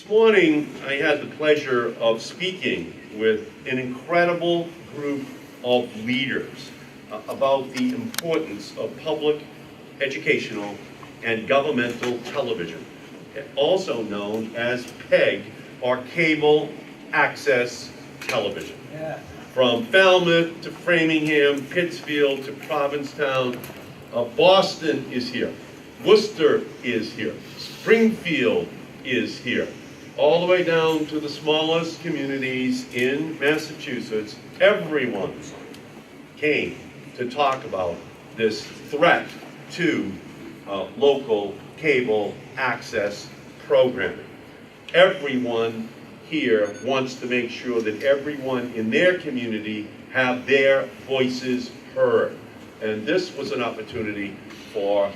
This morning, I had the pleasure of speaking with an incredible group of leaders about the importance of public, educational, and governmental television, also known as PEG, or Cable Access Television. Yeah. From Falmouth to Framingham, Pittsfield to Provincetown, Boston is here, Worcester is here, Springfield is here, all the way down to the smallest communities in Massachusetts. Everyone came to talk about this threat to local cable access programming. Everyone here wants to make sure that everyone in their community have their voices heard. And this was an opportunity for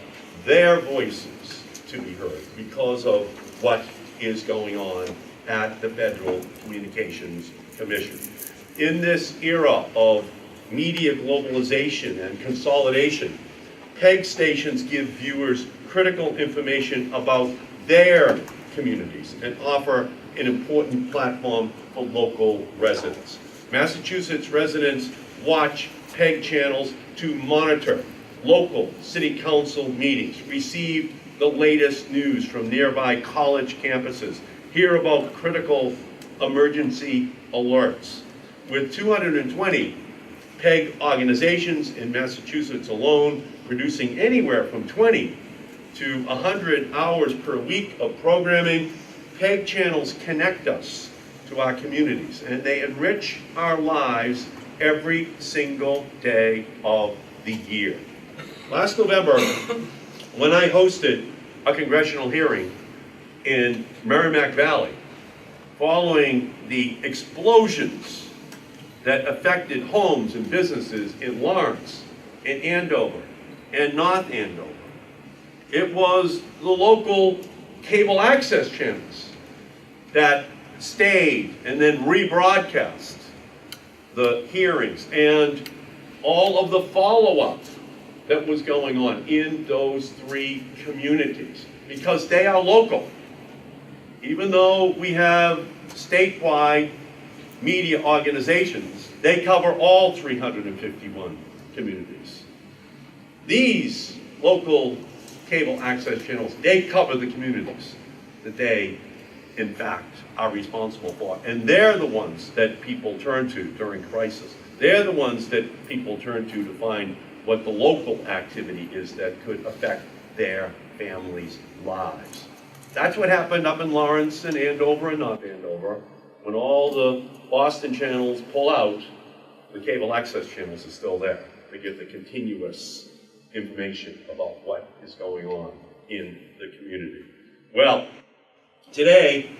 their voices to be heard because of what is going on at the Federal Communications Commission. In this era of media globalization and consolidation, PEG stations give viewers critical information about their communities and offer an important platform for local residents. Massachusetts residents watch PEG channels to monitor local city council meetings, receive the latest news from nearby college campuses, hear about critical emergency alerts. With 220 PEG organizations in Massachusetts alone, producing anywhere from 20 to 100 hours per week of programming, PEG channels connect us to our communities, and they enrich our lives every single day of the year. Last November, when I hosted a congressional hearing in Merrimack Valley, following the explosions that affected homes and businesses in Lawrence, in Andover, and North Andover, it was the local cable access channels that stayed and then rebroadcast the hearings and all of the follow-up that was going on in those three communities, because they are local. Even though we have statewide media organizations, they cover all 351 communities. These local cable access channels, they cover the communities that they, in fact, are responsible for. And they're the ones that people turn to during crisis. They're the ones that people turn to find what the local activity is that could affect their families' lives. That's what happened up in Lawrence and Andover and North Andover. When all the Boston channels pull out, the cable access channels are still there to give the continuous information about what is going on in the community. Well, today,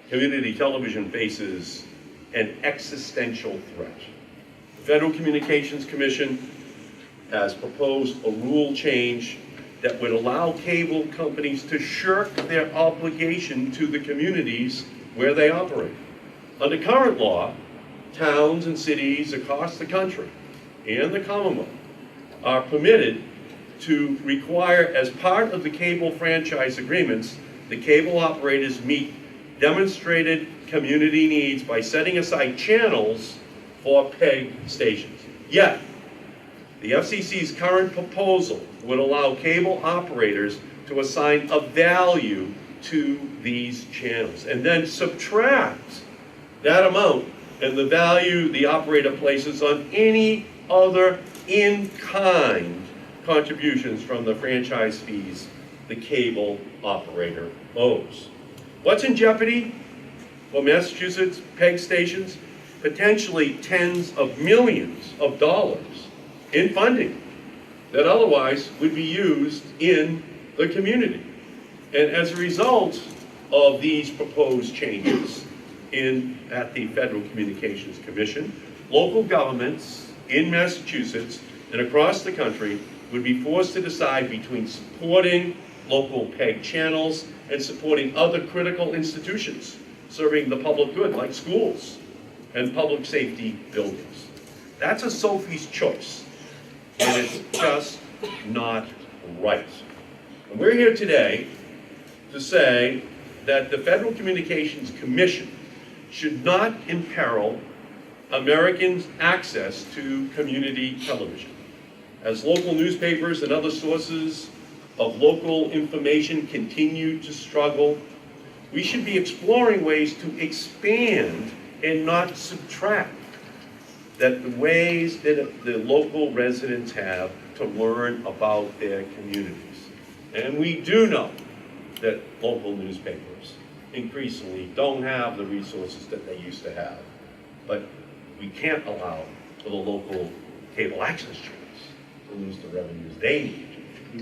community television faces an existential threat. The Federal Communications Commission has proposed a rule change that would allow cable companies to shirk their obligation to the communities where they operate. Under current law, towns and cities across the country and the Commonwealth are permitted to require, as part of the cable franchise agreements, the cable operators meet demonstrated community needs by setting aside channels for PEG stations. Yet, the FCC's current proposal would allow cable operators to assign a value to these channels and then subtract that amount and the value the operator places on any other in-kind contributions from the franchise fees the cable operator owes. What's in jeopardy for Massachusetts PEG stations? Potentially tens of millions of dollars in funding that otherwise would be used in the community. And as a result of these proposed changes at the Federal Communications Commission, local governments in Massachusetts and across the country would be forced to decide between supporting local PEG channels and supporting other critical institutions serving the public good, like schools and public safety buildings. That's a Sophie's choice. And it's just not right. And we're here today to say that the Federal Communications Commission should not imperil Americans' access to community television. As local newspapers and other sources of local information continue to struggle, we should be exploring ways to expand and not subtract that the ways that the local residents have to learn about their communities. And we do know that local newspapers increasingly don't have the resources that they used to have. But we can't allow for the local cable access channels to lose the revenues they need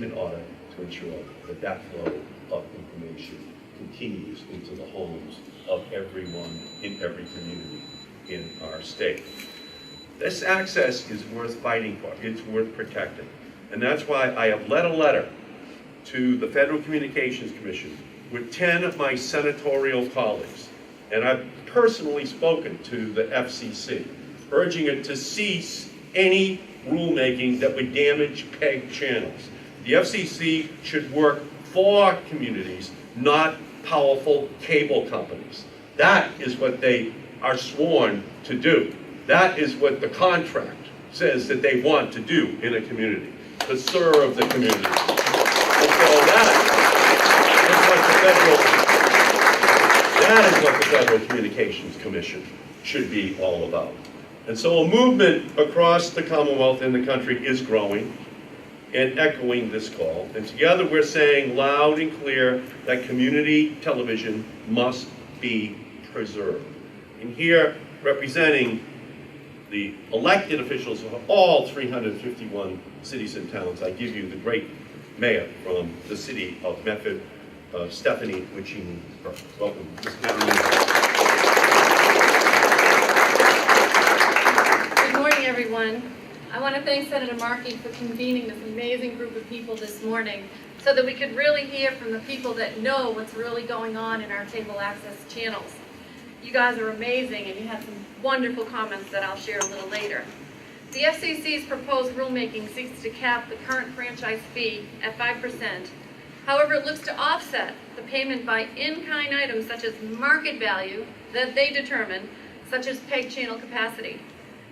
in order to ensure that that flow of information continues into the homes of everyone in every community in our state. This access is worth fighting for. It's worth protecting. And that's why I have led a letter to the Federal Communications Commission with 10 of my senatorial colleagues. And I've personally spoken to the FCC, urging it to cease any rulemaking that would damage PEG channels. The FCC should work for communities, not powerful cable companies. That is what they are sworn to do. That is what the contract says that they want to do in a community, to serve the community. And so that is what the Federal Communications Commission should be all about. And so a movement across the Commonwealth and the country is growing and echoing this call. And together we're saying loud and clear that community television must be preserved. And here, representing the elected officials of all 351 cities and towns, I give you the great mayor from the city of Medford, Stephanie Wichini. Welcome. Good morning, everyone. I want to thank Senator Markey for convening this amazing group of people this morning so that we could really hear from the people that know what's really going on in our cable access channels. You guys are amazing, and you had some wonderful comments that I'll share a little later. The FCC's proposed rulemaking seeks to cap the current franchise fee at 5%. However, it looks to offset the payment by in-kind items such as market value that they determine, such as PEG channel capacity.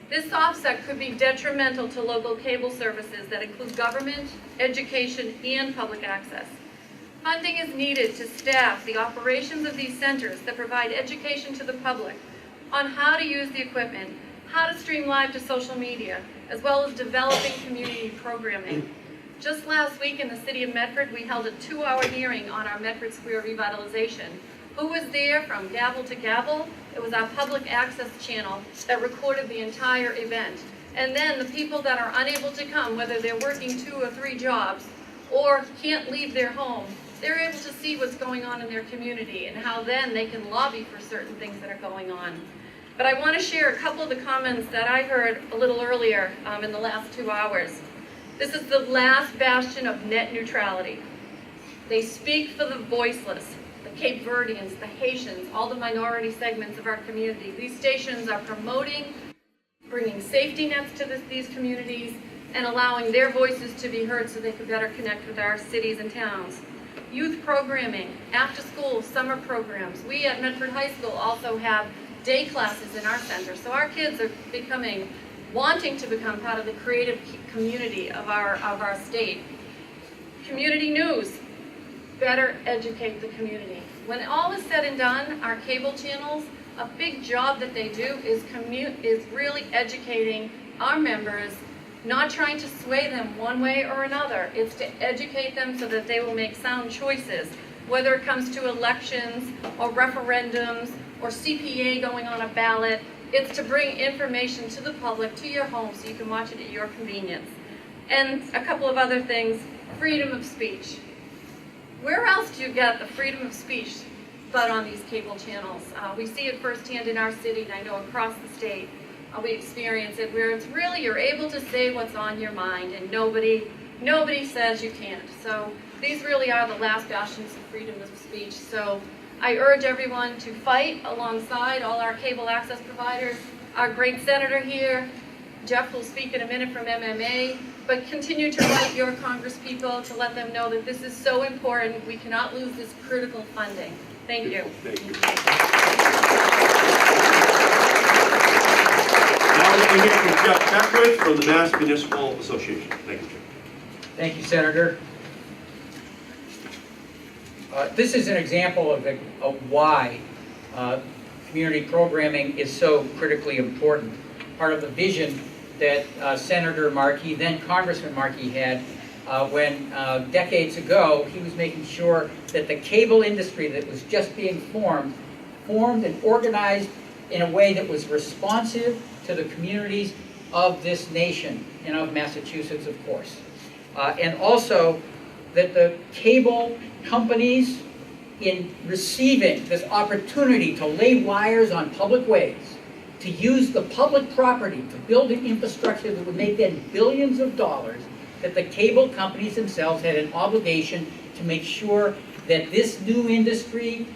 This offset could be detrimental to local cable services that include government, education, and public access. Funding is needed to staff the operations of these centers that provide education to the public on how to use the equipment, how to stream live to social media, as well as developing community programming. Just last week in the city of Medford, we held a 2-hour hearing on our Medford Square revitalization. Who was there from gavel to gavel? It was our public access channel that recorded the entire event. And then the people that are unable to come, whether they're working 2 or 3 jobs or can't leave their home, they're able to see what's going on in their community and how then they can lobby for certain things that are going on. But I want to share a couple of the comments that I heard a little earlier in the last 2 hours. This is the last bastion of net neutrality. They speak for the voiceless, the Cape Verdeans, the Haitians, all the minority segments of our community. These stations are promoting, bringing safety nets to these communities, and allowing their voices to be heard so they can better connect with our cities and towns. Youth programming, after school, summer programs. We at Medford High School also have day classes in our center. So our kids are wanting to become part of the creative community of our state. Community news, better educate the community. When all is said and done, our cable channels, a big job that they do is really educating our members, not trying to sway them one way or another. It's to educate them so that they will make sound choices, whether it comes to elections or referendums or CPA going on a ballot. It's to bring information to the public, to your home, so you can watch it at your convenience. And a couple of other things, freedom of speech. Where else do you get the freedom of speech but on these cable channels? We see it firsthand in our city, and I know across the state. We experience it where it's really, you're able to say what's on your mind, and nobody says you can't. So these really are the last bastions of freedom of speech. So I urge everyone to fight alongside all our cable access providers. Our great senator here, Jeff will speak in a minute from MMA. but continue to write your congresspeople to let them know that this is so important. We cannot lose this critical funding. Thank you. Thank you. Now we can hear from Jeff Beckwith from the Mass Municipal Association. Thank you, Jeff. Thank you, Senator. This is an example of why community programming is so critically important. Part of the vision that Senator Markey, then Congressman Markey, had when decades ago he was making sure that the cable industry that was just being formed and organized in a way that was responsive to the communities of this nation and of Massachusetts, of course. And also that the cable companies, in receiving this opportunity to lay wires on public ways, to use the public property to build an infrastructure that would make them billions of dollars, that the cable companies themselves had an obligation to make sure that this new industry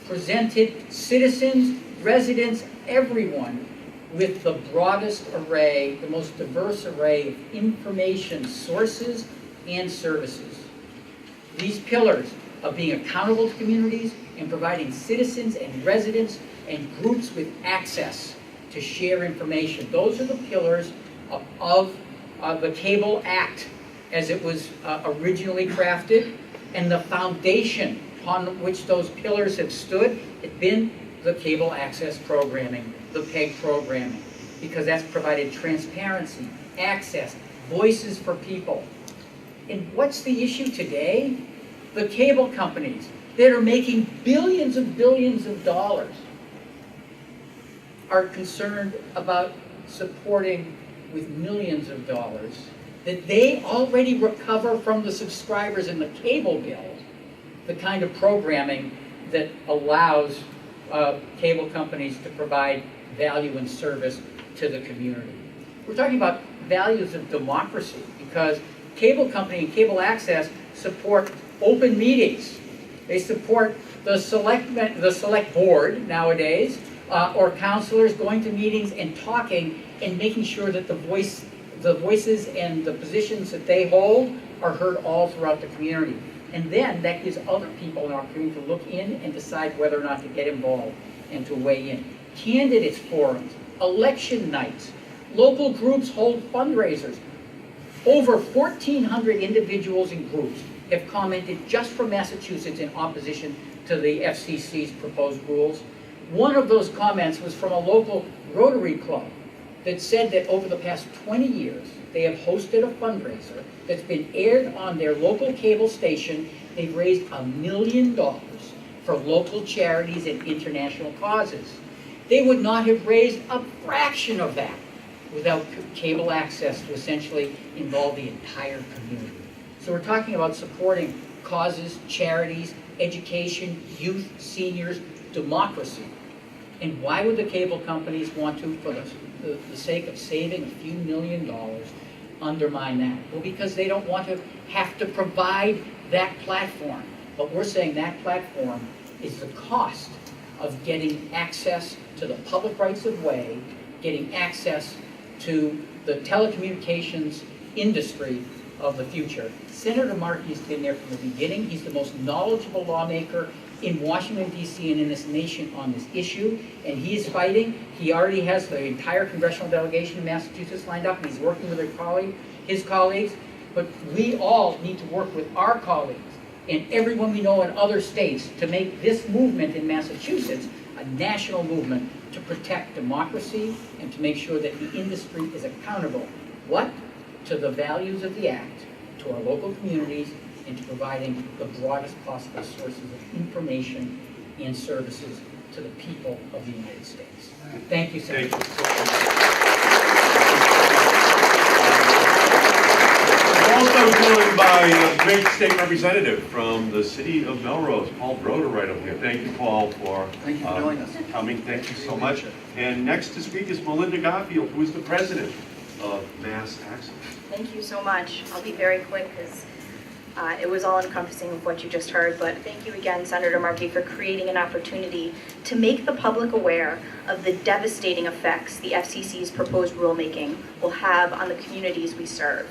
presented citizens, residents, everyone with the broadest array, the most diverse array of information sources and services. These pillars of being accountable to communities and providing citizens and residents and groups with access to share information. Those are the pillars of the Cable Act as it was originally crafted, and the foundation upon which those pillars have stood has been the cable access programming, the PEG programming, because that's provided transparency, access, voices for people. And what's the issue today? The cable companies that are making billions of dollars are concerned about supporting with millions of dollars that they already recover from the subscribers in the cable bill, the kind of programming that allows cable companies to provide value and service to the community. We're talking about values of democracy because cable company and cable access support open meetings. They support the select board nowadays, or counselors going to meetings and talking and making sure that the voices and the positions that they hold are heard all throughout the community. And then that gives other people an opportunity to look in and decide whether or not to get involved and to weigh in. Candidates forums, election nights, local groups hold fundraisers. Over 1,400 individuals and groups have commented just from Massachusetts in opposition to the FCC's proposed rules. One of those comments was from a local Rotary Club that said that over the past 20 years, they have hosted a fundraiser that's been aired on their local cable station. They've raised $1 million for local charities and international causes. They would not have raised a fraction of that without cable access to essentially involve the entire community. So we're talking about supporting causes, charities, education, youth, seniors, democracy. And why would the cable companies want to, for the sake of saving a few $1 million, undermine that? Well, because they don't want to have to provide that platform. But we're saying that platform is the cost of getting access to the public rights of way, getting access to the telecommunications industry of the future. Senator Markey's been there from the beginning. He's the most knowledgeable lawmaker in Washington, D.C. and in this nation on this issue, and he is fighting. He already has the entire congressional delegation in Massachusetts lined up, and he's working with his colleagues, but we all need to work with our colleagues and everyone we know in other states to make this movement in Massachusetts a national movement to protect democracy and to make sure that the industry is accountable. What? To the values of the Act, to our local communities, and to providing the broadest possible sources of information and services to the people of the United States. Thank you, Senator. We're also joined by a great state representative from the city of Melrose, Paul Broder, right over here. Thank you, Paul, for joining us. Coming. Thank you so much. And next to speak is Melinda Garfield, who is the president of Mass Access. Thank you so much. I'll be very quick because it was all encompassing of what you just heard, but thank you again, Senator Markey, for creating an opportunity to make the public aware of the devastating effects the FCC's proposed rulemaking will have on the communities we serve.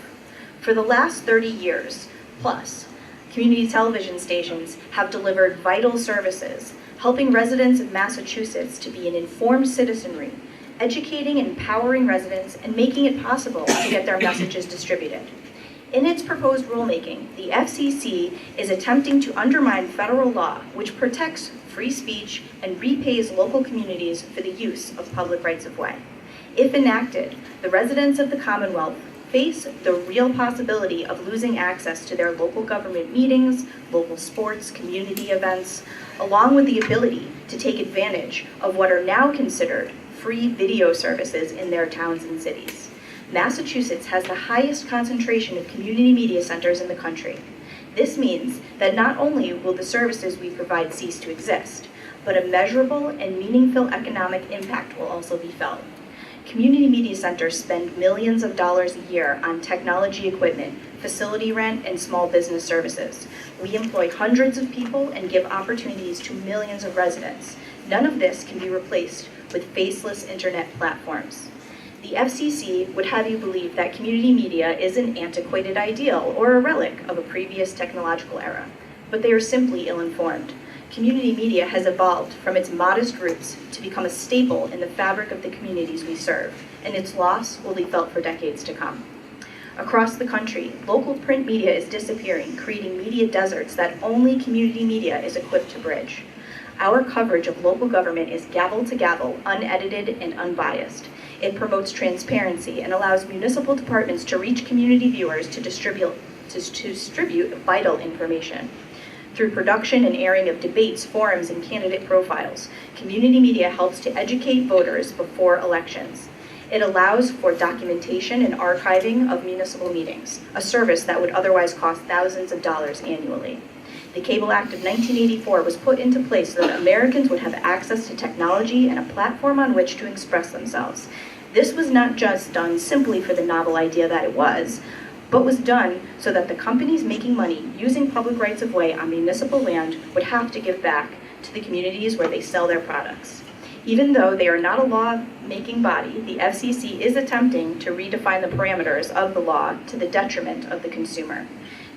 For the last 30 years plus, community television stations have delivered vital services, helping residents of Massachusetts to be an informed citizenry, educating and empowering residents, and making it possible to get their messages distributed. In its proposed rulemaking, the FCC is attempting to undermine federal law, which protects free speech and repays local communities for the use of public rights-of-way. If enacted, the residents of the Commonwealth face the real possibility of losing access to their local government meetings, local sports, community events, along with the ability to take advantage of what are now considered free video services in their towns and cities. Massachusetts has the highest concentration of community media centers in the country. This means that not only will the services we provide cease to exist, but a measurable and meaningful economic impact will also be felt. Community media centers spend millions of dollars a year on technology equipment, facility rent, and small business services. We employ hundreds of people and give opportunities to millions of residents. None of this can be replaced with faceless internet platforms. The FCC would have you believe that community media is an antiquated ideal or a relic of a previous technological era, but they are simply ill-informed. Community media has evolved from its modest roots to become a staple in the fabric of the communities we serve, and its loss will be felt for decades to come. Across the country, local print media is disappearing, creating media deserts that only community media is equipped to bridge. Our coverage of local government is gavel to gavel, unedited and unbiased. It promotes transparency and allows municipal departments to reach community viewers to distribute vital information. Through production and airing of debates, forums, and candidate profiles, community media helps to educate voters before elections. It allows for documentation and archiving of municipal meetings, a service that would otherwise cost thousands of dollars annually. The Cable Act of 1984 was put into place so that Americans would have access to technology and a platform on which to express themselves. This was not just done simply for the novel idea that it was, but was done so that the companies making money using public rights-of-way on municipal land would have to give back to the communities where they sell their products. Even though they are not a law-making body, the FCC is attempting to redefine the parameters of the law to the detriment of the consumer.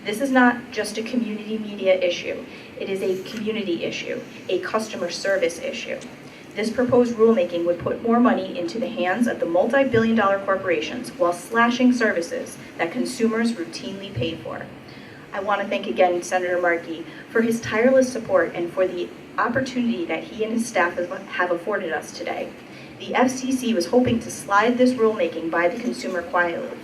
This is not just a community media issue. It is a community issue, a customer service issue. This proposed rulemaking would put more money into the hands of the multi-billion-dollar corporations while slashing services that consumers routinely pay for. I want to thank again Senator Markey for his tireless support and for the opportunity that he and his staff have afforded us today. The FCC was hoping to slide this rulemaking by the consumer quietly,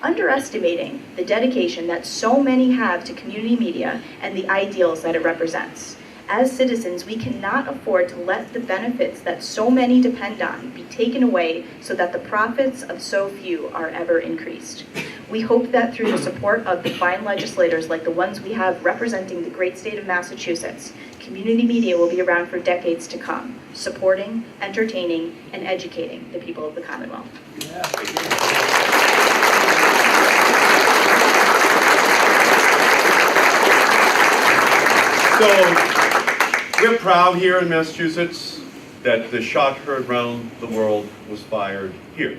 underestimating the dedication that so many have to community media and the ideals that it represents. As citizens, we cannot afford to let the benefits that so many depend on be taken away so that the profits of so few are ever increased. We hope that through the support of the fine legislators like the ones we have representing the great state of Massachusetts, community media will be around for decades to come, supporting, entertaining, and educating the people of the Commonwealth. So, we're proud here in Massachusetts that the shot heard round the world was fired here.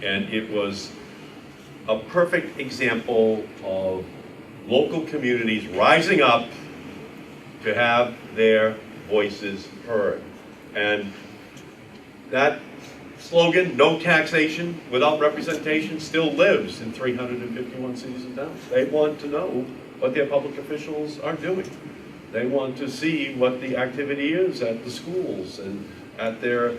And it was a perfect example of local communities rising up to have their voices heard. And that slogan, no taxation without representation, still lives in 351 cities and towns. They want to know what their public officials are doing. They want to see what the activity is at the schools and at their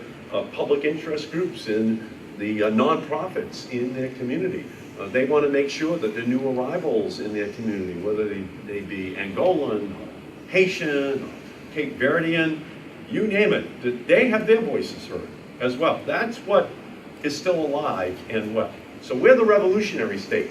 public interest groups and the nonprofits in their community. They want to make sure that the new arrivals in their community, whether they be Angolan, Haitian, Cape Verdean, you name it, that they have their voices heard as well. That's what is still alive and well. So we're the revolutionary state.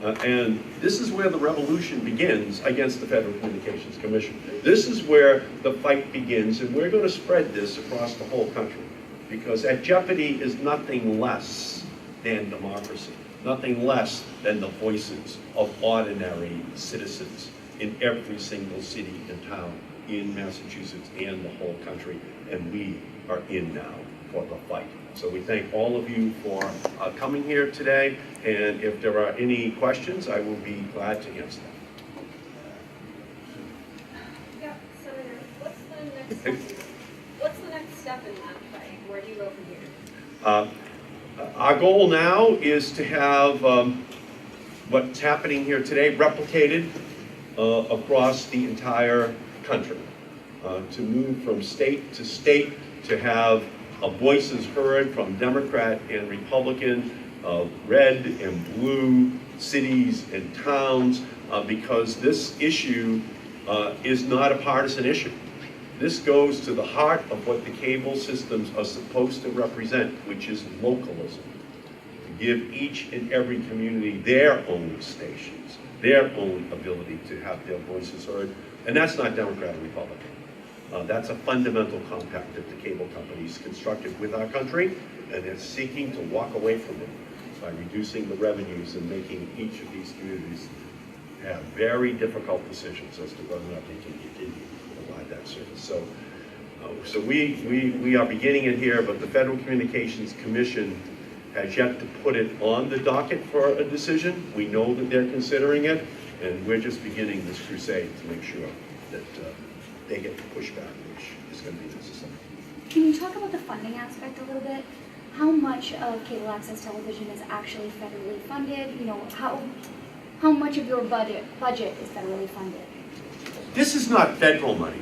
And this is where the revolution begins against the Federal Communications Commission. This is where the fight begins, and we're going to spread this across the whole country. Because at jeopardy is nothing less than democracy, nothing less than the voices of ordinary citizens in every single city and town in Massachusetts and the whole country. And we are in now. for the fight. So we thank all of you for coming here today, and if there are any questions, I will be glad to answer them. Yeah, Senator, what's the next step in that fight? Where do you go from here? Our goal now is to have what's happening here today replicated across the entire country, to move from state to state, to have voices heard from Democrat and Republican, red and blue cities and towns, because this issue is not a partisan issue. This goes to the heart of what the cable systems are supposed to represent, which is localism. To give each and every community their own stations, their own ability to have their voices heard, and that's not Democrat or Republican. That's a fundamental compact that the cable companies constructed with our country, and they're seeking to walk away from it by reducing the revenues and making each of these communities have very difficult decisions as to whether or not they can continue to provide that service. So we are beginning it here, but the Federal Communications Commission has yet to put it on the docket for a decision. We know that they're considering it, and we're just beginning this crusade to make sure that they get the pushback, which is going to be necessary. Can you talk about the funding aspect a little bit? How much of cable access television is actually federally funded? You know, how much of your budget is federally funded? This is not federal money.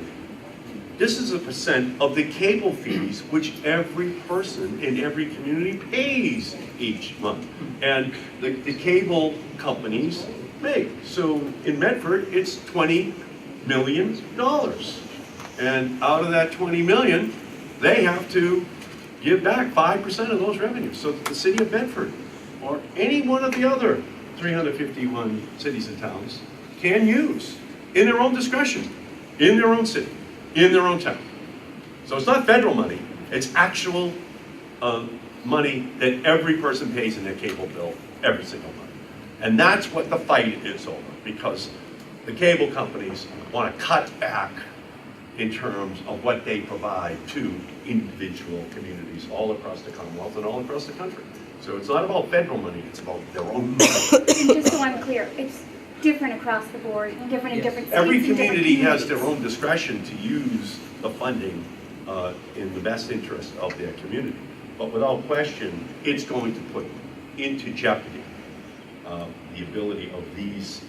This is a percent of the cable fees which every person in every community pays each month. And the cable companies make. So in Medford, it's $20 million. And out of that 20 million, they have to give back 5% of those revenues. So that the city of Medford, or any one of the other 351 cities and towns, can use in their own discretion, in their own city, in their own town. So it's not federal money, it's actual money that every person pays in their cable bill every single month. And that's what the fight is over, because the cable companies want to cut back in terms of what they provide to individual communities all across the Commonwealth and all across the country. So it's not about federal money, it's about their own money. And just so I'm clear, it's different across the board, different in different states. Every and different community has their communities. own discretion to use the funding in the best interest of their community. But without question, it's going to put into jeopardy the ability of these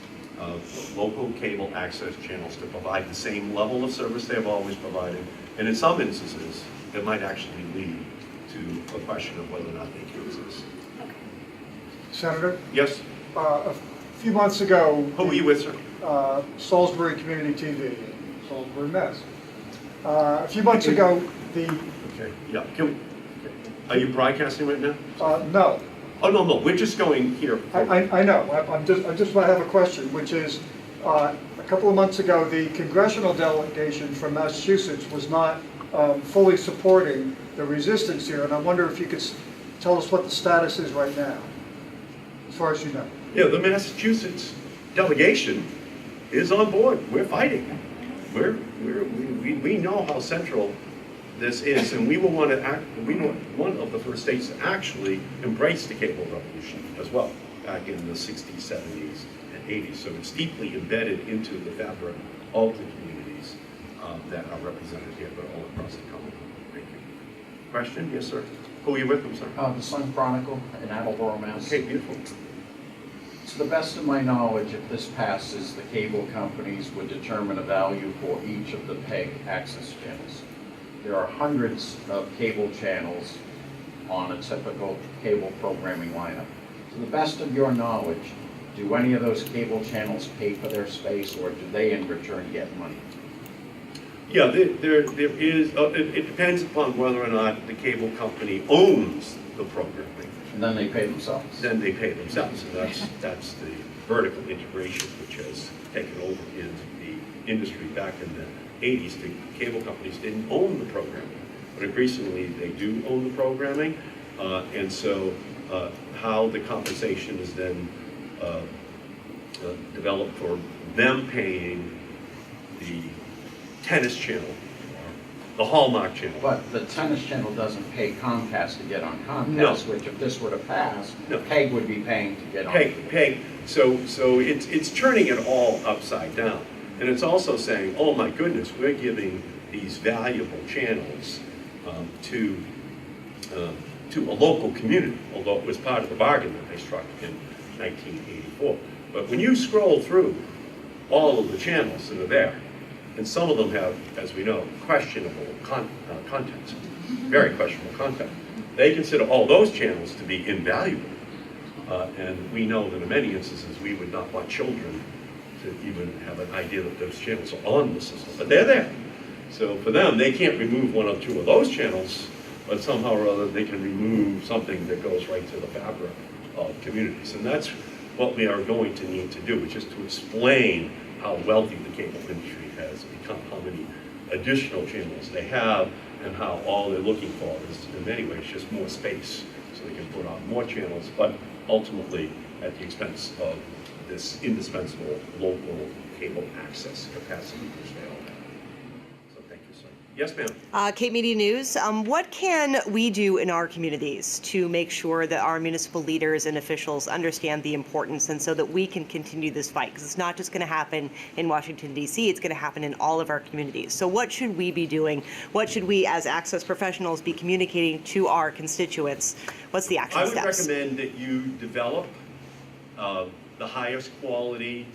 local cable access channels to provide the same level of service they've always provided. And in some instances, it might actually lead to a question of whether or not they can exist. Senator, Yes? a few months ago, Who are you with, sir? Salisbury Community TV, Salisbury Mass. A few months ago, the, Okay, yeah. Are you broadcasting right now? no, Oh, no, we're just going here. I know, I just have a question, which is, a couple of months ago, the congressional delegation from Massachusetts was not fully supporting the resistance here, and I wonder if you could tell us what the status is right now, as far as you know. Yeah, the Massachusetts delegation is on board. We're fighting. We know how central this is, and we were one of the first states to actually embrace the cable revolution as well, back in the 60s, 70s, and 80s. So it's deeply embedded into the fabric of the communities that are represented here, but all across the Commonwealth. Thank you. Question? Yes, sir. Who are you with? I'm sorry. The Sun Chronicle in Attleboro, Mass. Okay, beautiful. To the best of my knowledge, if this passes, the cable companies would determine a value for each of the PEG access channels. There are hundreds of cable channels on a typical cable programming lineup. To the best of your knowledge, do any of those cable channels pay for their space, or do they in return get money? Yeah, there is, it depends upon whether or not the cable company owns the programming. And then they pay themselves. Then they pay themselves, and that's the vertical integration which has taken over in the industry back in the 80s. The cable companies didn't own the programming, but increasingly they do own the programming, and so how the compensation is then developed for them paying the tennis channel, the Hallmark Channel. But the tennis channel doesn't pay Comcast to get on Comcast, No. which if this were to pass, No. PEG would be paying to get on. Pay. So it's turning it all upside down. And it's also saying, oh my goodness, we're giving these valuable channels to a local community, although it was part of the bargain that they struck in 1984. But when you scroll through all of the channels that are there, and some of them have, as we know, questionable content, very questionable content, they consider all those channels to be invaluable. And we know that in many instances, we would not want children to even have an idea that those channels are on the system, but they're there. So for them, they can't remove one or two of those channels, but somehow or other, they can remove something that goes right to the fabric of communities. And that's what we are going to need to do, which is to explain how wealthy the cable industry has become, how many additional channels they have, and how all they're looking for is, in many ways, just more space so they can put on more channels, but ultimately at the expense of this indispensable local cable access capacity which they all have. So thank you, sir. Yes, ma'am. Cape Media News, what can we do in our communities to make sure that our municipal leaders and officials understand the importance and so that we can continue this fight? Because it's not just going to happen in Washington, D.C., it's going to happen in all of our communities. So what should we be doing? What should we as access professionals be communicating to our constituents? What's the action steps? I would recommend that you develop the highest quality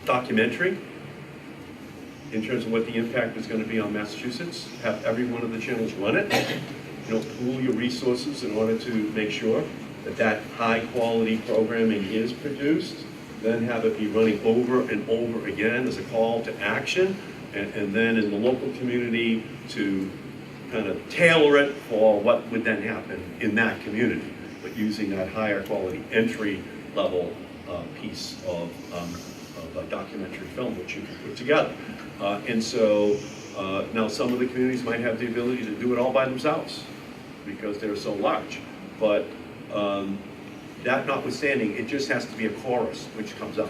documentary in terms of what the impact is going to be on Massachusetts. Have every one of the channels run it. You know, pool your resources in order to make sure that that high quality programming is produced. Then have it be running over and over again as a call to action. And then in the local community to kind of tailor it for what would then happen in that community, but using that higher quality entry level piece of a documentary film which you can put together. And so now some of the communities might have the ability to do it all by themselves because they're so large. But that notwithstanding, it just has to be a chorus which comes up.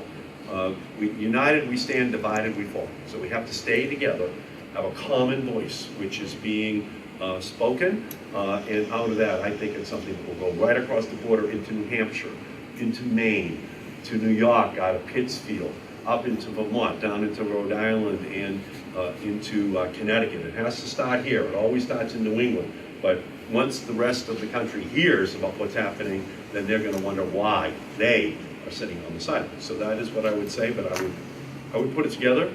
United we stand, divided we fall. So we have to stay together, have a common voice which is being spoken, and out of that I think it's something that will go right across the border into New Hampshire, into Maine, to New York, out of Pittsfield, up into Vermont, down into Rhode Island, and into Connecticut. It has to start here. It always starts in New England. But once the rest of the country hears about what's happening, then they're going to wonder why they are sitting on the sidelines. So that is what I would say, but I would put it together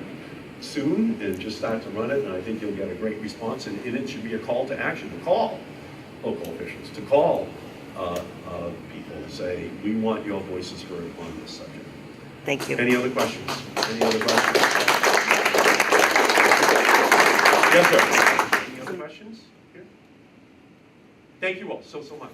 soon and just start to run it, and I think you'll get a great response. And it should be a call to action, to call local officials, to call people to say, we want your voices heard on this subject. Thank you. Any other questions? Any other questions? Yes, sir. Any other questions? Here? Thank you all so much.